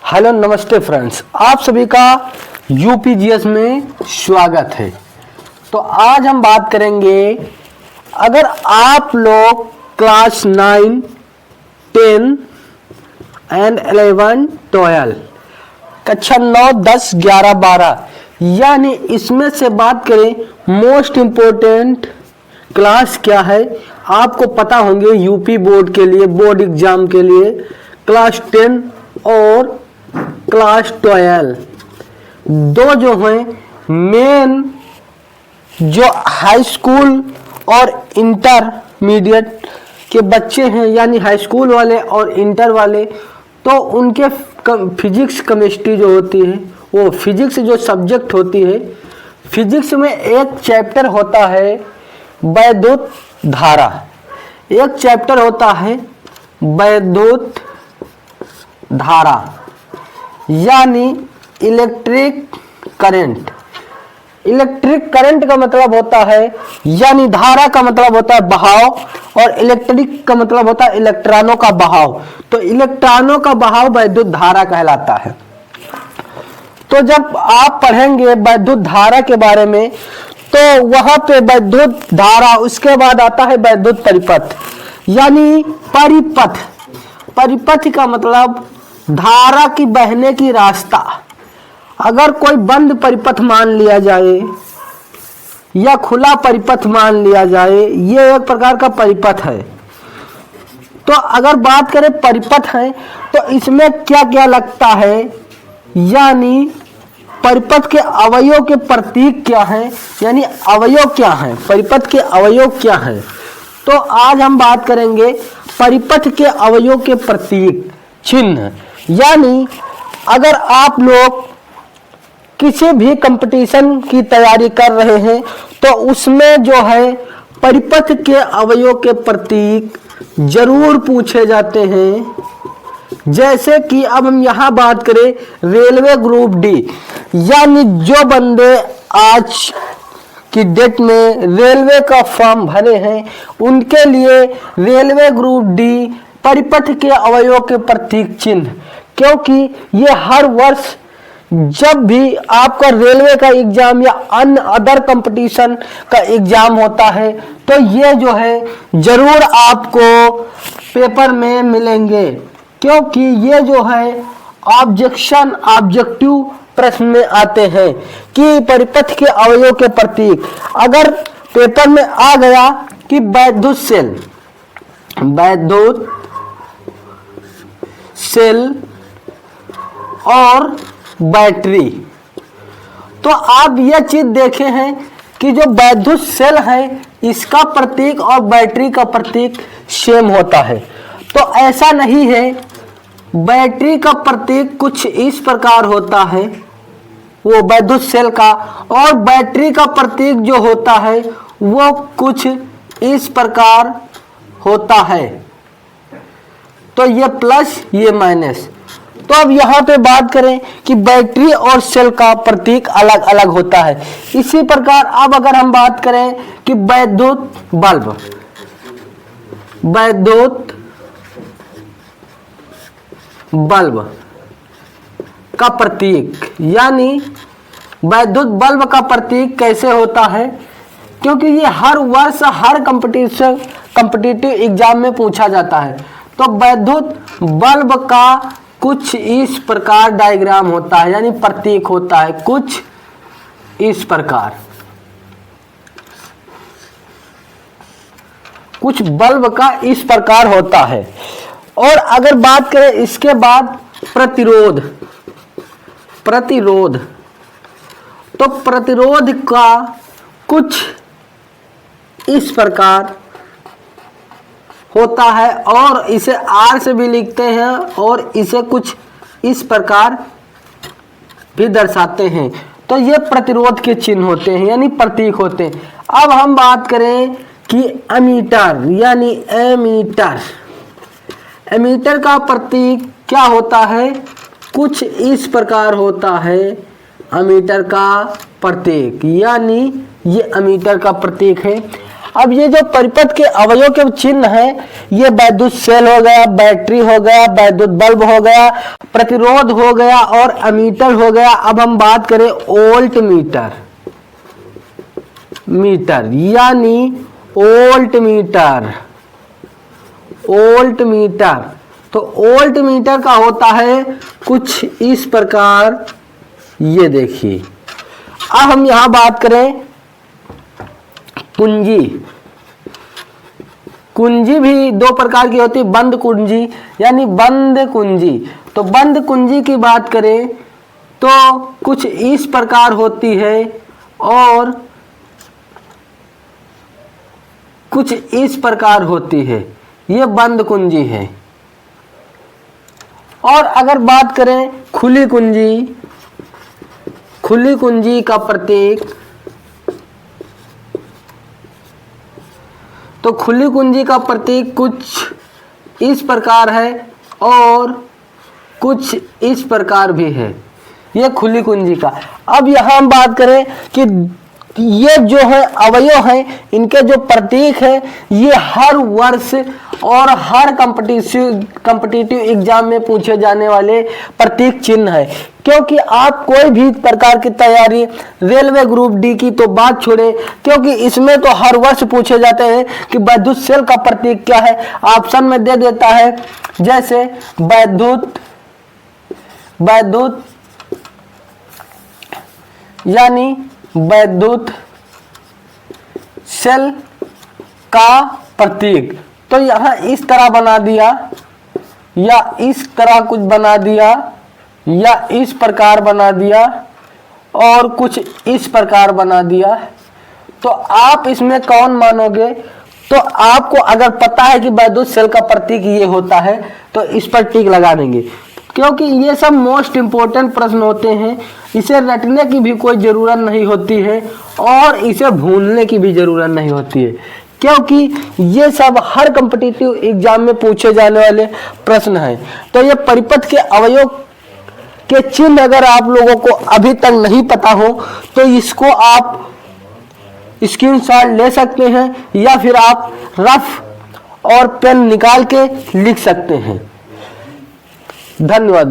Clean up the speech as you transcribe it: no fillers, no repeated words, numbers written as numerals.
Hello नमस्ते friends, आप सभी का यूपीजीएस में स्वागत है। तो आज हम बात करेंगे, अगर आप लोग क्लास 9, 10 एंड 11, 12 कक्षा 9, 10, 11, 12 यानी इसमें से बात करें मोस्ट इम्पोर्टेंट क्लास क्या है। आपको पता होंगे यूपी बोर्ड के लिए, बोर्ड एग्जाम के लिए क्लास 10 और क्लास 12 दो जो हैं मेन, जो हाई स्कूल और इंटरमीडिएट के बच्चे हैं, यानी हाई स्कूल वाले और इंटर वाले, तो उनके फिजिक्स केमिस्ट्री जो होती है, वो फिजिक्स जो सब्जेक्ट होती है, फिजिक्स में एक चैप्टर होता है वैद्युत धारा, एक चैप्टर होता है वैद्युत धारा यानी इलेक्ट्रिक करंट। इलेक्ट्रिक करंट का मतलब होता है, यानी धारा का मतलब होता है बहाव, और इलेक्ट्रिक का मतलब होता है इलेक्ट्रॉनों का बहाव। तो इलेक्ट्रॉनों का बहाव वैद्युत धारा कहलाता है। तो जब आप पढ़ेंगे वैद्युत धारा के बारे में, तो वहां पे वैद्युत धारा, उसके बाद आता है वैद्युत परिपथ यानी परिपथ। परिपथ का मतलब धारा की बहने की रास्ता। अगर कोई बंद परिपथ मान लिया जाए या खुला परिपथ मान लिया जाए, ये एक प्रकार का परिपथ है। तो अगर बात करें परिपथ है, तो इसमें क्या क्या लगता है, यानी परिपथ के अवयव के प्रतीक क्या हैं, यानी अवयव क्या हैं, परिपथ के अवयव क्या हैं। तो आज हम बात करेंगे परिपथ के अवयव के प्रतीक चिन्ह। यानी अगर आप लोग किसी भी कंपटीशन की तैयारी कर रहे हैं, तो उसमें जो है परिपथ के अवयव के प्रतीक जरूर पूछे जाते हैं। जैसे कि अब हम यहाँ बात करें रेलवे ग्रुप डी, यानी जो बंदे आज की डेट में रेलवे का फॉर्म भरे हैं, उनके लिए रेलवे ग्रुप डी परिपथ के अवयव के प्रतीक चिन्ह, क्योंकि ये हर वर्ष जब भी आपका रेलवे का एग्जाम या अन्य अदर कंपटीशन का एग्जाम होता है, तो ये जो है जरूर आपको पेपर में मिलेंगे, क्योंकि ये जो है ऑब्जेक्टिव प्रश्न में आते हैं कि परिपथ के अवयव के प्रतीक। अगर पेपर में आ गया कि वैद्युत सेल और बैटरी, तो आप यह चीज देखे हैं कि जो वैद्युत सेल है, इसका प्रतीक और बैटरी का प्रतीक सेम होता है। तो ऐसा नहीं है, बैटरी का प्रतीक कुछ इस प्रकार होता है, वो वैद्युत सेल का, और बैटरी का प्रतीक जो होता है वो कुछ इस प्रकार होता है। तो ये प्लस, ये माइनस। तो अब यहाँ पे बात करें कि बैटरी और सेल का प्रतीक अलग अलग होता है। इसी प्रकार अब अगर हम बात करें कि वैद्युत बल्ब का प्रतीक, यानी वैद्युत बल्ब का प्रतीक कैसे होता है, क्योंकि ये हर वर्ष हर कॉम्पिटिटिव एग्जाम में पूछा जाता है। तो वैद्युत बल्ब का कुछ इस प्रकार डायग्राम होता है, यानी प्रतीक होता है कुछ इस प्रकार। कुछ बल्ब का इस प्रकार होता है। और अगर बात करें इसके बाद प्रतिरोध, तो प्रतिरोध का कुछ इस प्रकार होता है, और इसे R से भी लिखते हैं, और इसे कुछ इस प्रकार भी दर्शाते हैं। तो ये प्रतिरोध के चिन्ह होते हैं, यानी प्रतीक होते हैं। अब हम बात करें कि एमीटर, यानी एमीटर का प्रतीक क्या होता है, कुछ इस प्रकार होता है एमीटर का प्रतीक, यानी ये एमीटर का प्रतीक है। अब ये जो परिपथ के अवयव के चिन्ह है, ये वैद्युत सेल हो गया, बैटरी हो गया, वैद्युत बल्ब हो गया, प्रतिरोध हो गया और अमीटर हो गया। अब हम बात करें वोल्ट मीटर, यानी वोल्ट मीटर। वोल्ट मीटर, तो वोल्ट मीटर का होता है कुछ इस प्रकार, ये देखिए। अब हम यहां बात करें कुंजी। कुंजी भी दो प्रकार की होती है, बंद कुंजी यानी बंद कुंजी। तो बंद कुंजी की बात करें तो कुछ इस प्रकार होती है और कुछ इस प्रकार होती है, ये बंद कुंजी है। और अगर बात करें खुली कुंजी, खुली कुंजी का प्रतीक, तो खुली कुंजी का प्रतीक कुछ इस प्रकार है और कुछ इस प्रकार भी है, ये खुली कुंजी का। अब यहां हम बात करें कि ये जो है अवयव हैं, इनके जो प्रतीक है, ये हर वर्ष और हर कॉम्पिटिटिव एग्जाम में पूछे जाने वाले प्रतीक चिन्ह है। क्योंकि आप कोई भी प्रकार की तैयारी, रेलवे ग्रुप डी की तो बात छोड़े, क्योंकि इसमें तो हर वर्ष पूछे जाते हैं कि वैद्युत सेल का प्रतीक क्या है। ऑप्शन में दे देता है, जैसे वैद्युत यानी वैद्युत सेल का प्रतीक। तो यहां इस तरह बना दिया या इस तरह कुछ बना दिया या इस प्रकार बना दिया और कुछ इस प्रकार बना दिया। तो आप इसमें कौन मानोगे? तो आपको अगर पता है कि वैद्युत सेल का प्रतीक ये होता है तो इस पर टिक लगा देंगे, क्योंकि ये सब मोस्ट इंपॉर्टेंट प्रश्न होते हैं। इसे रटने की भी कोई ज़रूरत नहीं होती है और इसे भूलने की भी ज़रूरत नहीं होती है, क्योंकि ये सब हर कॉम्पिटिटिव एग्जाम में पूछे जाने वाले प्रश्न हैं। तो ये परिपथ के अवयव के चिन्ह अगर आप लोगों को अभी तक नहीं पता हो तो इसको आप स्क्रीनशॉट ले सकते हैं या फिर आप रफ और पेन निकाल के लिख सकते हैं। धन्यवाद।